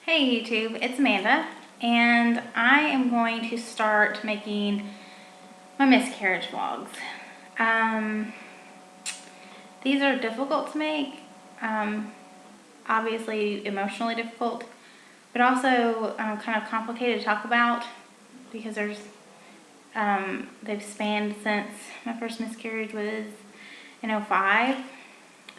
Hey YouTube, it's Amanda, and I am going to start making my miscarriage vlogs. These are difficult to make, obviously emotionally difficult, but also kind of complicated to talk about because they've spanned since my first miscarriage was in '05,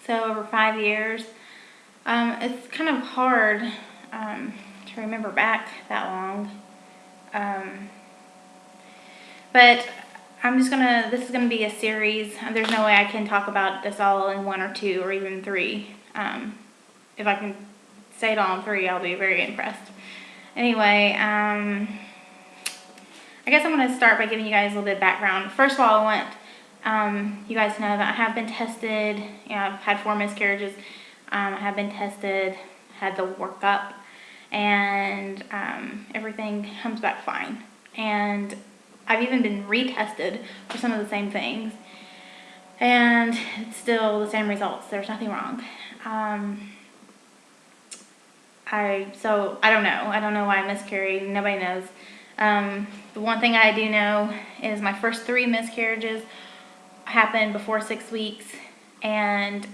so over 5 years. It's kind of hard to remember back that long. But this is gonna be a series. There's no way I can talk about this all in one or two or even three. If I can say it all in three, I'll be very impressed. Anyway, I guess I'm gonna start by giving you guys a little bit of background. First of all, I want you guys to know that I have been tested. You know, I've had 4 miscarriages. I have been tested, had the workup, and everything comes back fine. And I've even been retested for some of the same things, and it's still the same results. There's nothing wrong. So I don't know. I don't know why I miscarried. Nobody knows. The one thing I do know is my first 3 miscarriages happened before 6 weeks, and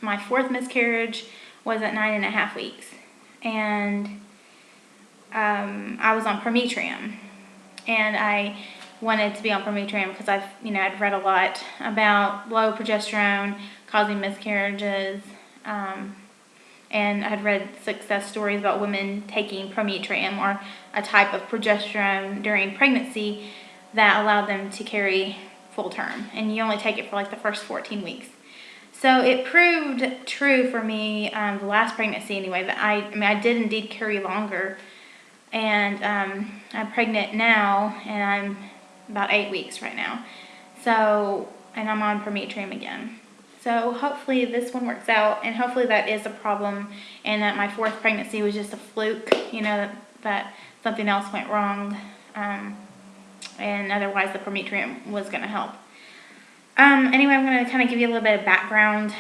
my 4th miscarriage was at 9.5 weeks, and I was on Prometrium, and I wanted to be on Prometrium because I'd read a lot about low progesterone causing miscarriages, and I'd read success stories about women taking Prometrium, or a type of progesterone during pregnancy that allowed them to carry full term, and you only take it for like the first 14 weeks. So it proved true for me, the last pregnancy anyway, that I did indeed carry longer, and I'm pregnant now, and I'm about 8 weeks right now. So, and I'm on Prometrium again. So hopefully this one works out, and hopefully that is a problem, and that my 4th pregnancy was just a fluke, that something else went wrong, and otherwise the Prometrium was going to help. Anyway, I'm going to kind of give you a little bit of background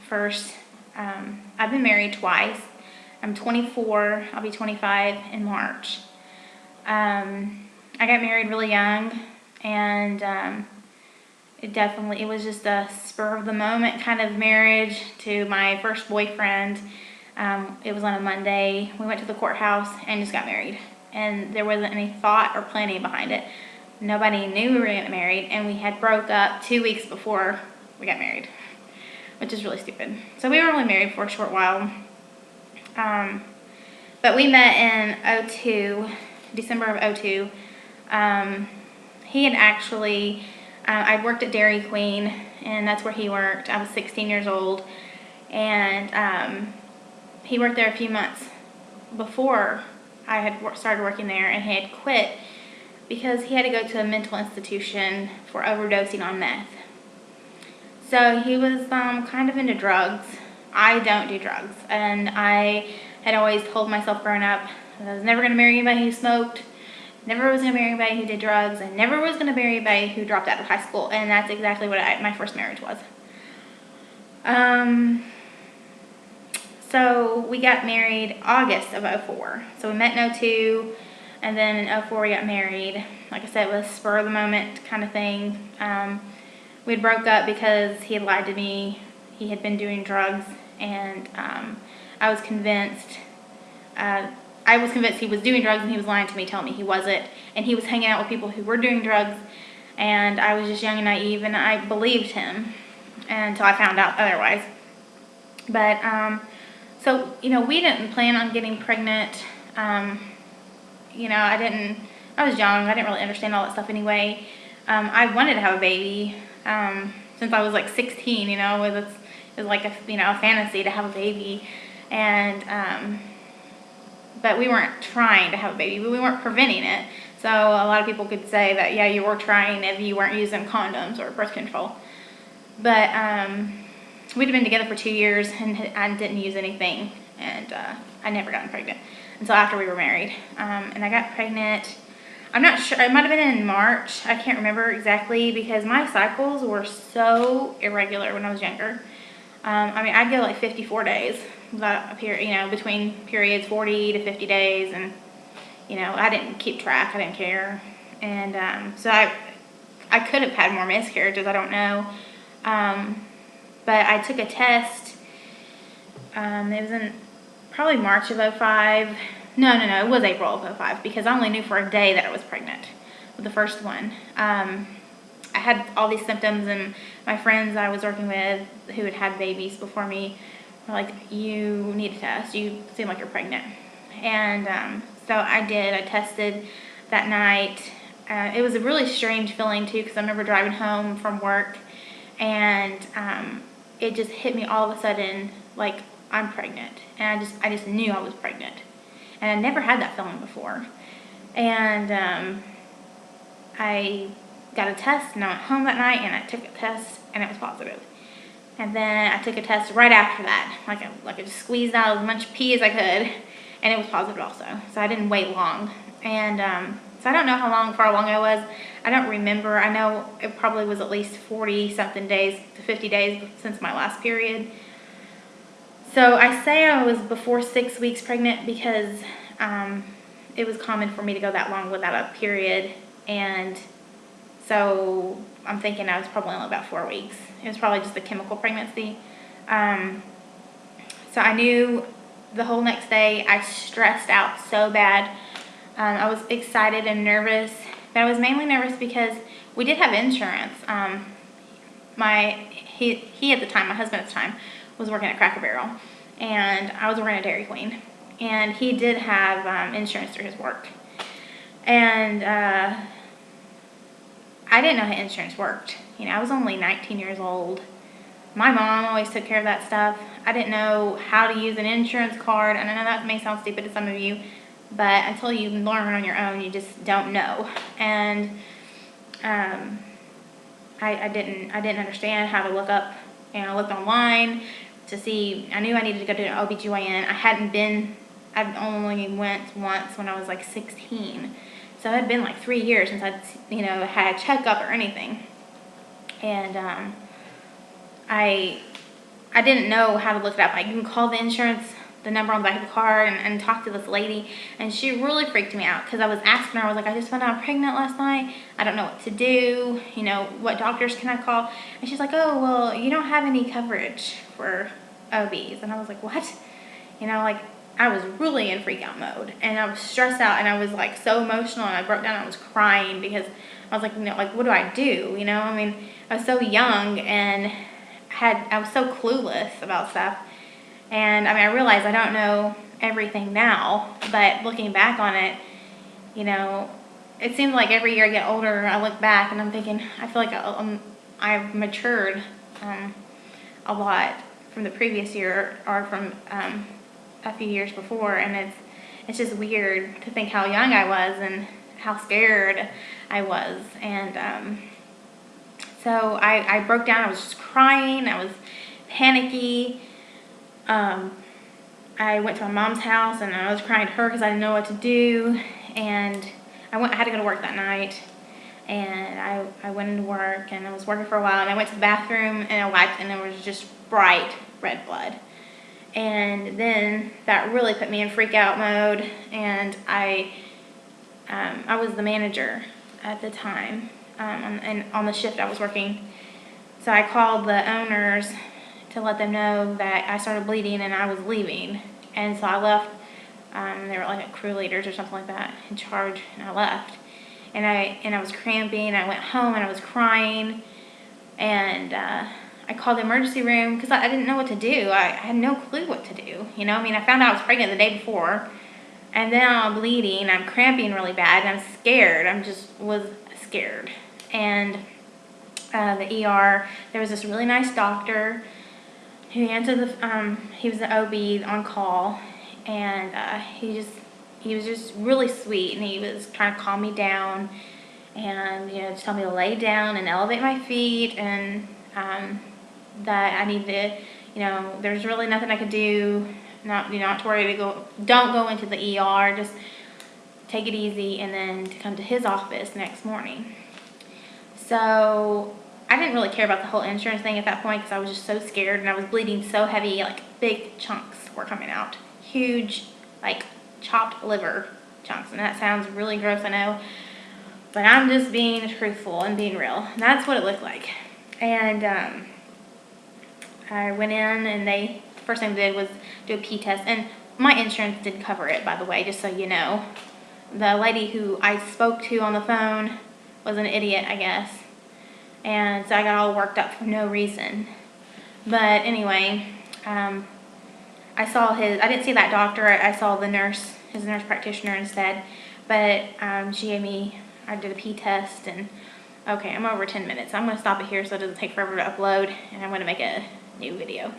first. I've been married twice. I'm 24. I'll be 25 in March. I got married really young, and it was just a spur of the moment kind of marriage to my first boyfriend. It was on a Monday. We went to the courthouse and just got married, and there wasn't any thought or planning behind it. Nobody knew we were getting married, and we had broke up 2 weeks before we got married, which is really stupid. So we were only married for a short while. But we met in December of '02. He had actually, I worked at Dairy Queen, and that's where he worked. I was 16 years old, and he worked there a few months before I had started working there, and he had quit because he had to go to a mental institution for overdosing on meth. So he was kind of into drugs. I don't do drugs, and I had always told myself growing up that I was never going to marry anybody who smoked, never was going to marry anybody who did drugs, and never was going to marry anybody who dropped out of high school, and that's exactly what my first marriage was. So we got married August of '04. So we met in '02, and then in '04 we got married. Like I said, it was a spur of the moment kind of thing. We had broke up because he had lied to me. He had been doing drugs, and I was convinced he was doing drugs, and he was lying to me, telling me he wasn't. And he was hanging out with people who were doing drugs, and I was just young and naive, and I believed him until I found out otherwise. But so we didn't plan on getting pregnant. I was young. I didn't really understand all that stuff anyway. I wanted to have a baby since I was like 16. It was like a fantasy to have a baby, and but we weren't trying to have a baby, but we weren't preventing it. So a lot of people could say that, yeah, you were trying if you weren't using condoms or birth control. But we'd been together for 2 years, and I didn't use anything, and I never got pregnant until after we were married. And I got pregnant, I'm not sure, it might have been in March. I can't remember exactly because my cycles were so irregular when I was younger. I'd go like 54 days, between periods, 40 to 50 days, and I didn't keep track. I didn't care, and so I could have had more miscarriages. I don't know, but I took a test. It was in probably March of '05. No, it was April of '05 because I only knew for a day that I was pregnant with the first one. I had all these symptoms, and my friends I was working with who had had babies before me were like, you need a test. You seem like you're pregnant. And so I did. I tested that night. It was a really strange feeling, too, because I remember driving home from work, and it just hit me all of a sudden, like, I'm pregnant. And I just knew I was pregnant. And I never had that feeling before. And I got a test, and I went home that night, and I took a test, and it was positive. And then I took a test right after that, like I just squeezed out as much pee as I could, and it was positive also. So I didn't wait long. And so I don't know how far along I was. I don't remember. I know it probably was at least 40-something days to 50 days since my last period. So I say I was before 6 weeks pregnant because it was common for me to go that long without a period, and so I'm thinking I was probably only about 4 weeks. It was probably just a chemical pregnancy. So I knew the whole next day. I stressed out so bad. I was excited and nervous, but I was mainly nervous because we did have insurance. He at the time, my husband at the time, was working at Cracker Barrel, and I was working at Dairy Queen, and he did have insurance through his work. And I didn't know how insurance worked. I was only 19 years old. My mom always took care of that stuff. I didn't know how to use an insurance card, and I know that may sound stupid to some of you, but until you learn on your own, you just don't know. And I didn't understand how to look up, I looked online to see. I knew I needed to go to an OBGYN. I'd only went once when I was like 16. So it had been like 3 years since I'd, had a checkup or anything. And I didn't know how to look it up. I can call the insurance, the number on the back of the card, and talk to this lady. And she really freaked me out because I was asking her, I was like, I just found out I'm pregnant last night. I don't know what to do. What doctors can I call? And she's like, oh, well, you don't have any coverage for OBs. And I was like, what? I was really in freak out mode, and I was stressed out, and I was like so emotional, and I broke down. I was crying because I was like, what do I do? I was so young, and I was so clueless about stuff. And I realized I don't know everything now, but looking back on it, it seems like every year I get older, I look back and I'm thinking, I feel like I've matured a lot from the previous year or from a few years before, and it's just weird to think how young I was and how scared I was. And so I broke down. I was just crying. I was panicky. I went to my mom's house, and I was crying to her because I didn't know what to do. And I had to go to work that night, and I went into work, and I was working for a while, and I went to the bathroom, and I wiped, and there was just bright red blood. And then that really put me in freak out mode, and I was the manager at the time, and on the shift I was working. So I called the owners to let them know that I started bleeding and I was leaving. And so I left. They were like crew leaders or something like that in charge, and I left. And I was cramping. I went home and I was crying, and I called the emergency room because I didn't know what to do. I had no clue what to do. I found out I was pregnant the day before, and then I'm bleeding, I'm cramping really bad, and I'm scared. Was scared. And the ER, there was this really nice doctor who answered he was the OB on call, and he was just really sweet, and he was trying to calm me down, and just tell me to lay down and elevate my feet, and that I need to, there's really nothing I could do, not to worry, don't go into the ER, just take it easy, and then to come to his office next morning. So I didn't really care about the whole insurance thing at that point because I was just so scared and I was bleeding so heavy, like big chunks were coming out. Huge, like chopped liver chunks. And that sounds really gross, I know. But I'm just being truthful and being real. And that's what it looked like. And I went in and the first thing they did was do a pee test. And my insurance didn't cover it, by the way, just so you know. The lady who I spoke to on the phone was an idiot, I guess. And so I got all worked up for no reason. But anyway, I saw I didn't see that doctor, I saw the nurse, his nurse practitioner instead. But she gave me, I did a pee test, and okay, I'm over 10 minutes. I'm going to stop it here so it doesn't take forever to upload, and I'm going to make a new video.